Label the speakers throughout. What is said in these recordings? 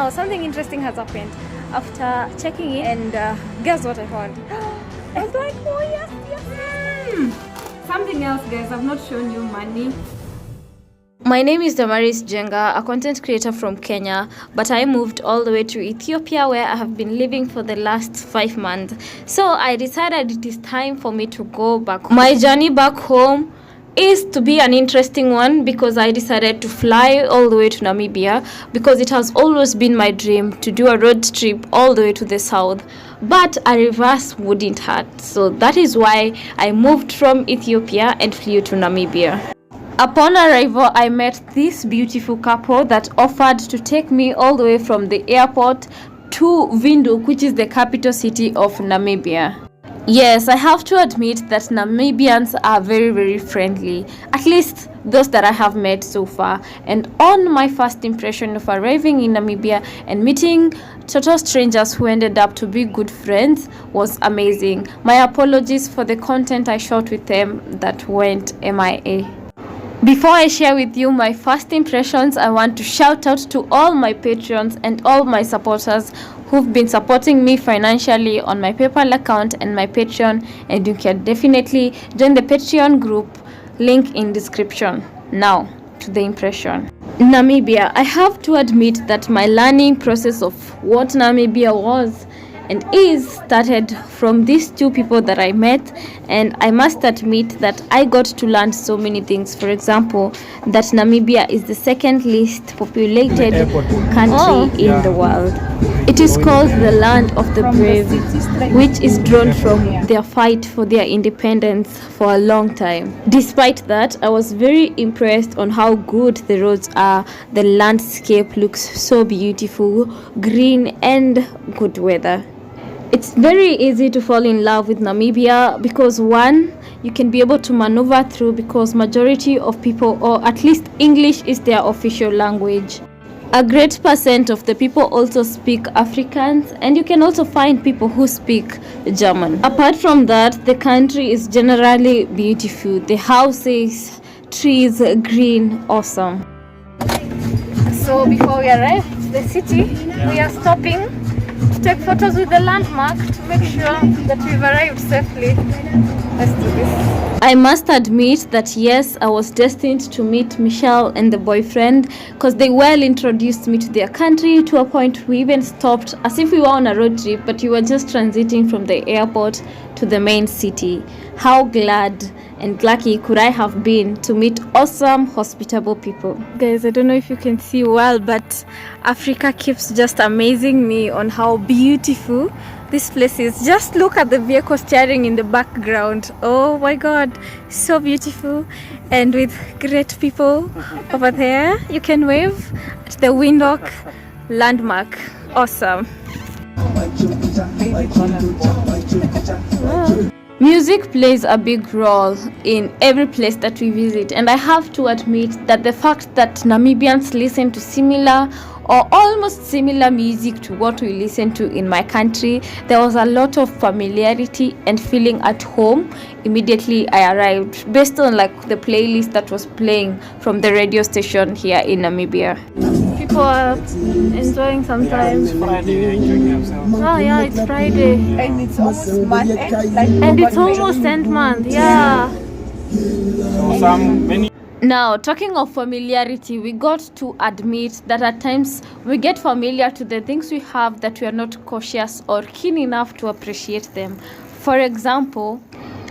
Speaker 1: now something interesting has happened. After checking in, and guess what I found? I was like, oh yes. Something else, guys. I've not shown you money. My name is Damaris Jenga, a content creator from Kenya, but I moved all the way to Ethiopia, where I have been living for the last 5 months. So I decided it is time for me to go back home. My journey back home is to be an interesting one, because I decided to fly all the way to Namibia, because it has always been my dream to do a road trip all the way to the south, but a reverse wouldn't hurt. So that is why I moved from Ethiopia and flew to Namibia. Upon arrival, I met this beautiful couple that offered to take me all the way from the airport to Windhoek, which is the capital city of Namibia. Yes, I have to admit that Namibians are very, very friendly, at least those that I have met so far. And on my first impression of arriving in Namibia and meeting total strangers who ended up to be good friends was amazing. My apologies for the content I shot with them that went MIA. Before I share with you my first impressions, I want to shout out to all my patrons and all my supporters who've been supporting me financially on my PayPal account and my Patreon, and you can definitely join the Patreon group, link in description. Now to the impression. Namibia. I have to admit that my learning process of what Namibia was and is started from these two people that I met, and I must admit that I got to learn so many things. For example, that Namibia is the second least populated country in the world. It is called the land of the brave, which is drawn from their fight for their independence for a long time. Despite that, I was very impressed on how good the roads are. The landscape looks so beautiful, green and good weather. It's very easy to fall in love with Namibia because, one, you can be able to maneuver through because majority of people, or at least English is their official language. A great percent of the people also speak Afrikaans, and you can also find people who speak German. Apart from that, the country is generally beautiful. The houses, trees, green, awesome. So before we arrive to the city, we are stopping to take photos with the landmark to make sure that we've arrived safely. Let's do this. I must admit that yes, I was destined to meet Michelle and the boyfriend, because they well introduced me to their country to a point we even stopped as if we were on a road trip, but we were just transiting from the airport to the main city. How glad and lucky could I have been to meet awesome, hospitable people. Guys, I don't know if you can see well, but Africa keeps just amazing me on how beautiful this place is. Just look at the vehicle steering in the background. Oh my god, so beautiful, and with great people over there. You can wave at the Windhoek landmark. Awesome. Oh. Music plays a big role in every place that we visit, and I have to admit that the fact that Namibians listen to similar or almost similar music to what we listen to in my country, there was a lot of familiarity and feeling at home immediately I arrived, based on like the playlist that was playing from the radio station here in Namibia. People are enjoying sometimes.
Speaker 2: It's Friday, enjoying themselves.
Speaker 1: Oh yeah, it's Friday.
Speaker 3: And it's almost month end.
Speaker 1: And it's almost end month, yeah.
Speaker 2: So many.
Speaker 1: Now, talking of familiarity, we got to admit that at times we get familiar to the things we have that we are not cautious or keen enough to appreciate them. For example,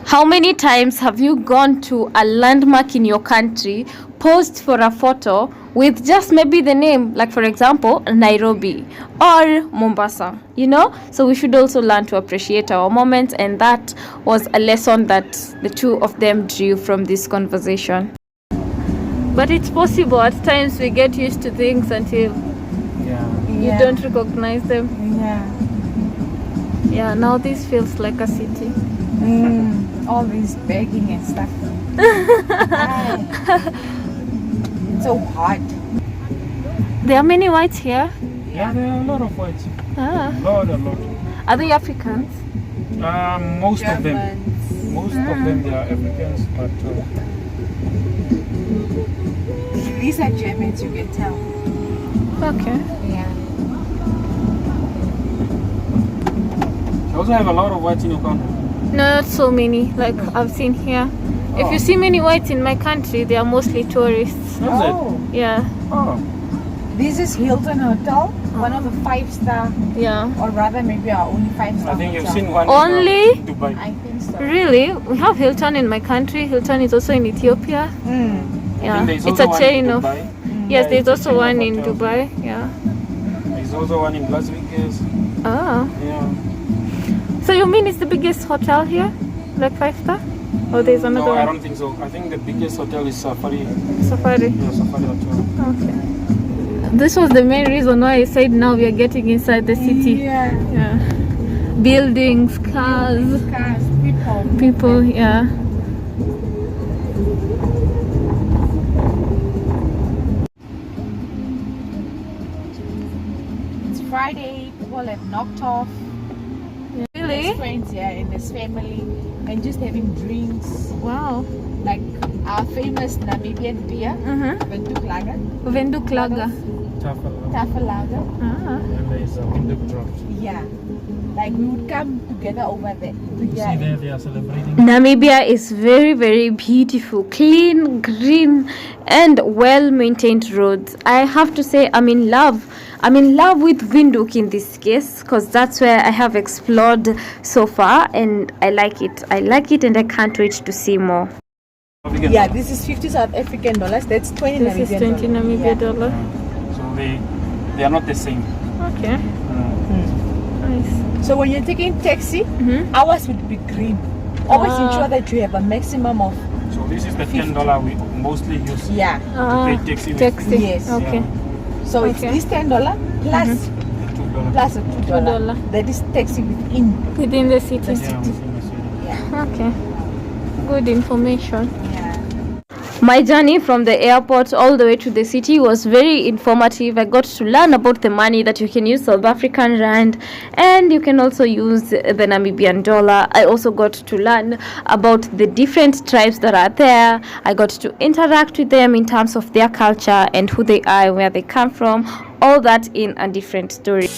Speaker 1: how many times have you gone to a landmark in your country, posed for a photo with just maybe the name, like for example, Nairobi or Mombasa, you know? So we should also learn to appreciate our moments, and that was a lesson that the two of them drew from this conversation. But it's possible at times we get used to things until you don't recognize them. Yeah, now this feels like a city.
Speaker 3: All this begging and stuff. It's so hot.
Speaker 1: There are many whites here.
Speaker 2: Yeah, there are a lot of whites.
Speaker 1: Ah.
Speaker 2: Lot.
Speaker 1: Are they Africans?
Speaker 2: Most of them. Most of them, they are Africans, but
Speaker 3: These are Germans, you can tell.
Speaker 1: Okay.
Speaker 3: Yeah.
Speaker 2: You also have a lot of whites in your country.
Speaker 1: No, not so many. Like I've seen here. If you see many whites in my country, they are mostly tourists.
Speaker 2: That's
Speaker 3: Oh,
Speaker 1: Yeah.
Speaker 2: Oh.
Speaker 3: this is Hilton Hotel, one of the 5-star,
Speaker 1: Yeah.
Speaker 3: or rather maybe our only 5-star.
Speaker 2: I think you've
Speaker 3: hotel.
Speaker 2: seen one
Speaker 1: Only?
Speaker 2: in Dubai.
Speaker 3: I think so.
Speaker 1: Really? We have Hilton in my country. Hilton is also in Ethiopia.
Speaker 3: Mm.
Speaker 2: I
Speaker 1: Yeah.
Speaker 2: think there's
Speaker 1: It's
Speaker 2: also
Speaker 1: a
Speaker 2: one
Speaker 1: chain
Speaker 2: in
Speaker 1: of.
Speaker 2: Dubai.
Speaker 1: Yes,
Speaker 2: Yeah,
Speaker 1: there's
Speaker 2: it's a
Speaker 1: also
Speaker 2: chain of
Speaker 1: one in
Speaker 2: hotels.
Speaker 1: Dubai. Yeah.
Speaker 2: There's also one in Las Vegas.
Speaker 1: Ah.
Speaker 2: Yeah.
Speaker 1: So you mean it's the biggest hotel here? Like 5-star? Or there's another
Speaker 2: No, I
Speaker 1: one?
Speaker 2: don't think so. I think the biggest hotel is Safari.
Speaker 1: Safari.
Speaker 2: Yeah, Safari Hotel.
Speaker 1: Okay. This was the main reason why I said now we are getting inside the city.
Speaker 3: Yeah.
Speaker 1: Yeah. Buildings, cars,
Speaker 3: Cars, people.
Speaker 1: people, yeah.
Speaker 3: It's Friday, people have knocked off. There's
Speaker 1: Really?
Speaker 3: friends here and there's family and just having drinks.
Speaker 1: Wow.
Speaker 3: Like our famous Namibian beer, Windhoek Lager.
Speaker 1: Windhoek Lager.
Speaker 3: Tafel Lager.
Speaker 1: Ah.
Speaker 2: And there's a Windhoek Draft.
Speaker 3: Yeah. Like we would come together over there.
Speaker 2: You see there, they are celebrating.
Speaker 1: Namibia is very, very beautiful, clean, green, and well-maintained roads. I have to say I'm in love. I'm in love with Windhoek in this case because that's where I have explored so far and I like it. I like it and I can't wait to see more.
Speaker 3: Yeah, this is 50 South African dollars. That's 20
Speaker 1: This is 20 Namibia dollar.
Speaker 2: So they are not the same.
Speaker 1: Okay, nice.
Speaker 3: So when you're taking taxi, ours would be green. Always ensure that you have a maximum of
Speaker 2: So this is the $10 we mostly use to pay taxi with.
Speaker 1: Taxi.
Speaker 3: Yes.
Speaker 1: Okay.
Speaker 2: Yeah.
Speaker 3: So it's
Speaker 1: Okay.
Speaker 3: this $10 plus
Speaker 2: $2.
Speaker 3: plus a $2.
Speaker 1: $2.
Speaker 3: That is taxi within.
Speaker 1: Within the city.
Speaker 2: Yeah, within the city.
Speaker 3: Yeah.
Speaker 1: Okay. Good information.
Speaker 3: Yeah.
Speaker 1: My journey from the airport all the way to the city was very informative. I got to learn about the money that you can use South African rand and you can also use the Namibian dollar. I also got to learn about the different tribes that are there. I got to interact with them in terms of their culture and who they are, where they come from, all that in a different story.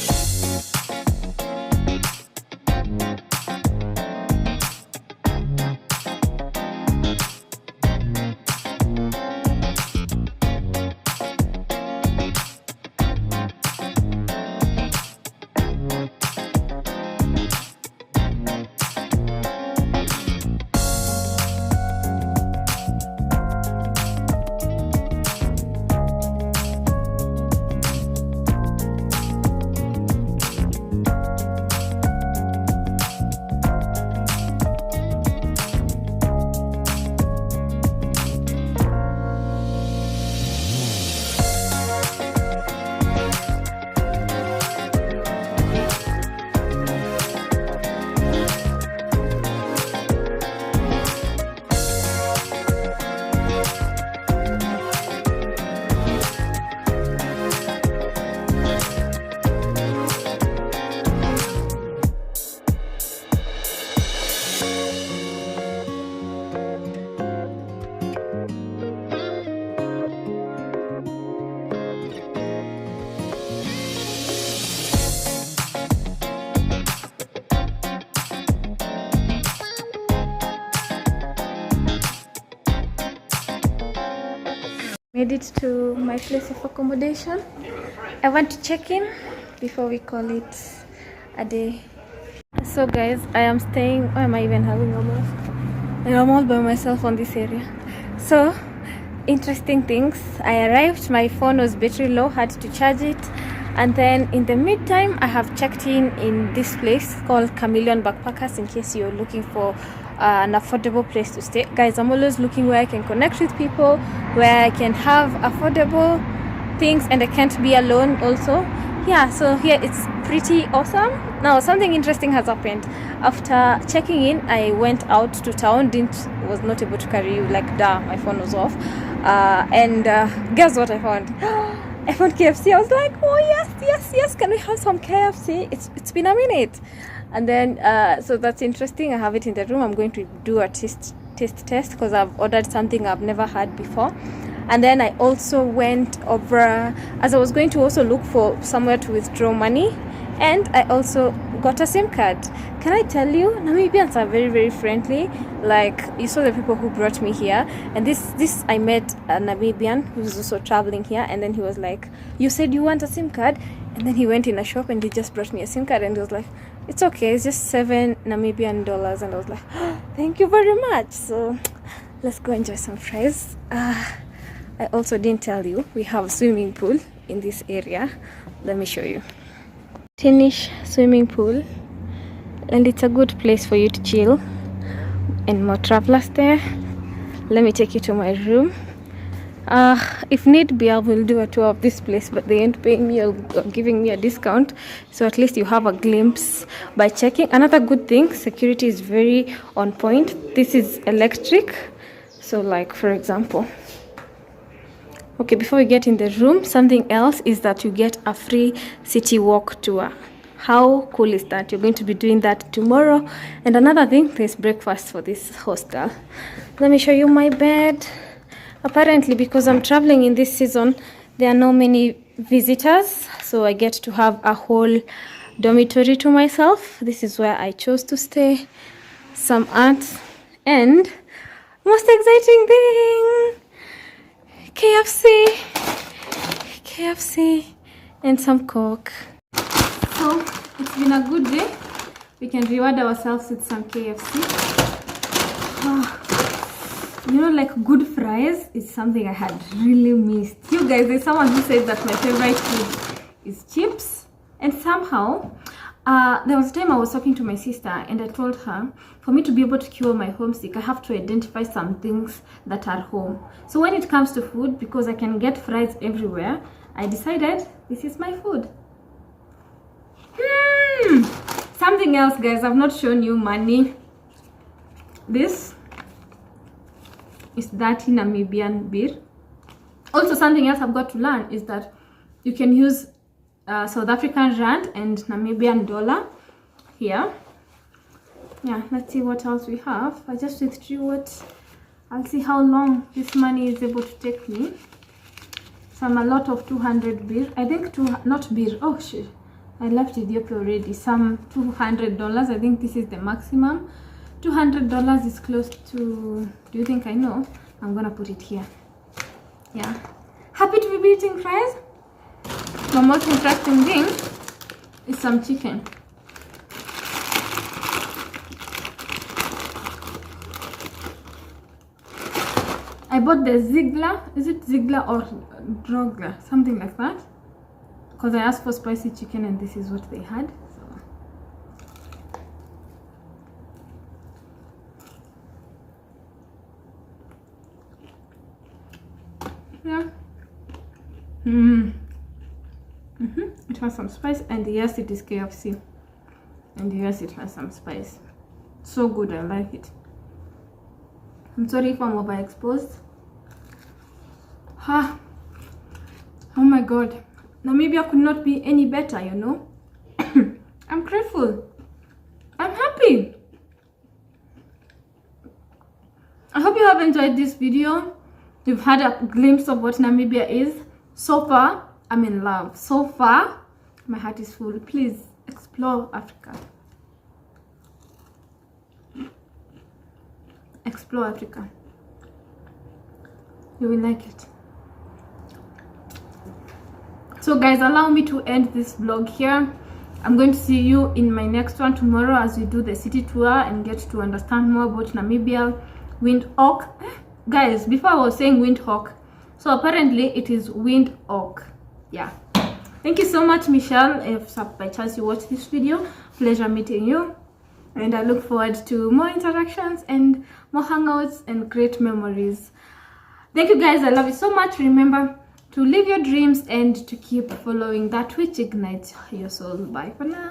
Speaker 1: Made it to my place of accommodation. I want to check in before we call it a day. So guys, I am staying, why am I even having a mask? I am all by myself on this area. So, interesting things. I arrived, my phone was battery low, had to charge it. And then in the meantime, I have checked in this place called Chameleon Backpackers in case you're looking for an affordable place to stay. Guys, I'm always looking where I can connect with people, where I can have affordable things and I can't be alone also. Yeah, so here it's pretty awesome. Now something interesting has happened. After checking in, I went out to town, was not able to carry you, like my phone was off. And guess what I found? I found KFC. I was like, oh yes, can we have some KFC? It's been a minute. And then so that's interesting. I have it in the room. I'm going to do a taste test because I've ordered something I've never had before. And then I also went over, as I was going to also look for somewhere to withdraw money, and I also got a SIM card. Can I tell you, Namibians are very, very friendly. Like, you saw the people who brought me here, and this I met a Namibian who was also traveling here, and then he was like, you said you want a SIM card, and then he went in a shop and he just brought me a SIM card, and he was like, it's okay, it's just $7 Namibian, and I was like, oh, thank you very much. So let's go enjoy some fries. I also didn't tell you, we have a swimming pool in this area. Let me show you. Tinish swimming pool, and it's a good place for you to chill, and more travelers there. Let me take you to my room. If need be, I will do a tour of this place, but they ain't paying me or giving me a discount, so at least you have a glimpse by checking. Another good thing, security is very on point. This is electric, so like, for example, okay, before we get in the room, something else is that you get a free city walk tour. How cool is that? You're going to be doing that tomorrow. And another thing, there's breakfast for this hostel. Let me show you my bed. Apparently, because I'm traveling in this season, there are no many visitors, so I get to have a whole dormitory to myself. This is where I chose to stay. Some art, and most exciting thing, KFC, and some Coke. So it's been a good day. We can reward ourselves with some KFC. You know, like, good fries is something I had really missed. You guys, there's someone who said that my favorite food is chips, and somehow there was a time I was talking to my sister, and I told her, for me to be able to cure my homesick, I have to identify some things that are home. So when it comes to food, because I can get fries everywhere, I decided this is my food. Something else, guys, I've not shown you money. This is 30 Namibian beer. Also, something else I've got to learn is that you can use South African rand and Namibian dollar here. Yeah, let's see what else we have. I just withdrew it. I'll see how long this money is able to take me. Some a lot of 200 beer. I think not beer. Oh shit, I left Ethiopia already. Some $200. I think this is the maximum. $200 is close to, do you think I know? I'm gonna put it here. Yeah, happy to be eating fries. The most interesting thing is some chicken. I bought the Ziegler. Is it Ziegler or Drogler? Something like that. Because I asked for spicy chicken and this is what they had. So yeah. It has some spice, and yes, it is KFC, and yes, it has some spice. So good, I like it. I'm sorry if I'm overexposed. Oh my god, Namibia could not be any better, you know. I'm grateful. I'm happy. I hope you have enjoyed this video. You've had a glimpse of what Namibia is. So far, I'm in love. So far, my heart is full. Please explore Africa. Explore Africa. You will like it. So guys, allow me to end this vlog here. I'm going to see you in my next one tomorrow as we do the city tour and get to understand more about Namibia Windhoek. Guys, before I was saying Windhoek, so apparently it is Windhoek. Yeah. Thank you so much, Michelle. If by chance you watched this video, pleasure meeting you, and I look forward to more interactions and more hangouts and great memories. Thank you guys, I love you so much. Remember to live your dreams and to keep following that which ignites your soul. Bye for now.